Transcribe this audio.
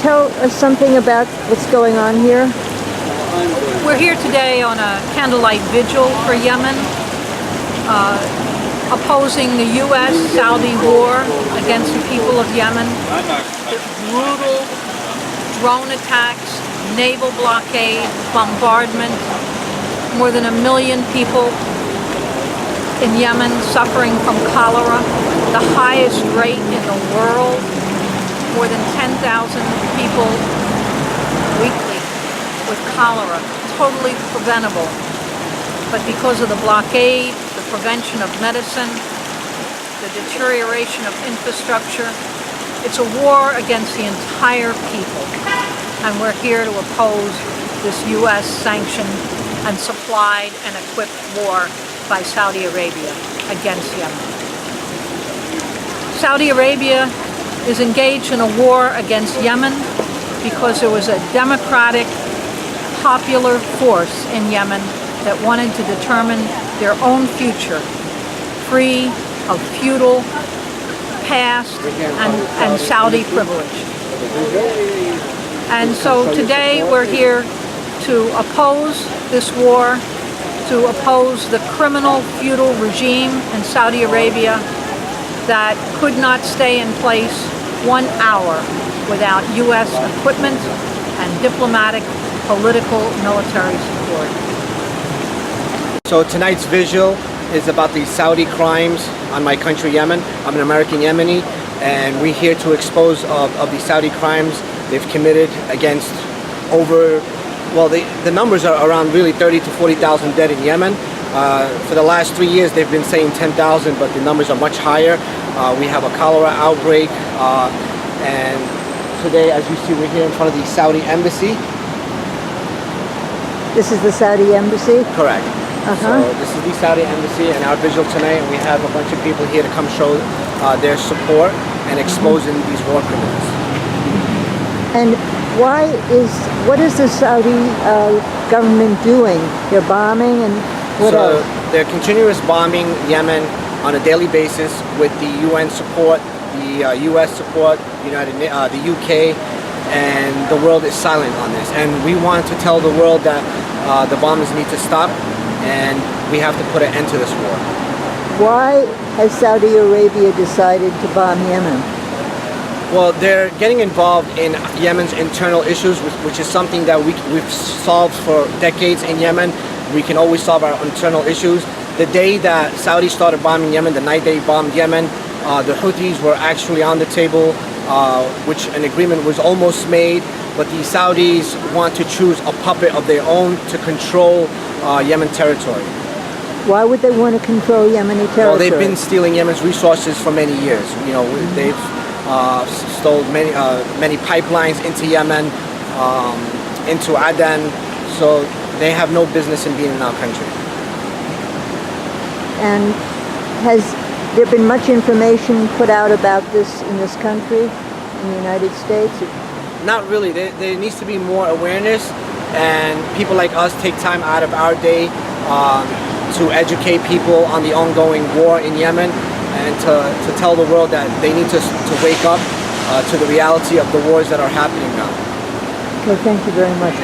tell us something about what's going on here? We're here today on a candlelight vigil for Yemen, opposing the U.S.-Saudi war against the people of Yemen, the brutal drone attacks, naval blockade, bombardment, more than 1 million people in Yemen suffering from cholera, the highest rate in the world, more than 10,000 people weekly with cholera, totally preventable. But because of the blockade, the prevention of medicine, the deterioration of infrastructure, it's a war against the entire people. And we're here to oppose this U.S. sanctioned and supplied and equipped war by Saudi Arabia against Yemen. Saudi Arabia is engaged in a war against Yemen because there was a democratic, popular force in Yemen that wanted to determine their own future, free of feudal past and Saudi privilege. And so today we're here to oppose this war, to oppose the criminal feudal regime in Saudi Arabia that could not stay in place 1 hour without U.S. equipment and diplomatic, political, military support. So tonight's vigil is about the Saudi crimes on my country, Yemen. I'm an American Yemeni, and we're here to expose of the Saudi crimes they've committed against the numbers are around really 30 to 40,000 dead in Yemen. For the last 3 years, they've been saying 10,000, but the numbers are much higher. We have a cholera outbreak, and today, as you see, we're here in front of the Saudi embassy. This is the Saudi embassy? Correct. So this is the Saudi embassy and our vigil tonight, and we have a bunch of people here to come show their support and exposing these war criminals. And what is the Saudi government doing? They're bombing and what else? They're continuous bombing Yemen on a daily basis with the UN support, the US support, the UK, and the world is silent on this. And we want to tell the world that the bombers need to stop, and we have to put an end to this war. Why has Saudi Arabia decided to bomb Yemen? Well, they're getting involved in Yemen's internal issues, which is something that we've solved for decades in Yemen. We can always solve our internal issues. The day that Saudi started bombing Yemen, the night they bombed Yemen, the Houthis were actually on the table, which an agreement was almost made, but the Saudis want to choose a puppet of their own to control Yemen territory. Why would they want to control Yemeni territory? Well, they've been stealing Yemen's resources for many years. They've stole many pipelines into Yemen, into Aden, so they have no business in being in our country. And has there been much information put out about this in this country, in the United States? Not really. There needs to be more awareness, and people like us take time out of our day to educate people on the ongoing war in Yemen, and to tell the world that they need to wake up to the reality of the wars that are happening now. Okay, thank you very much.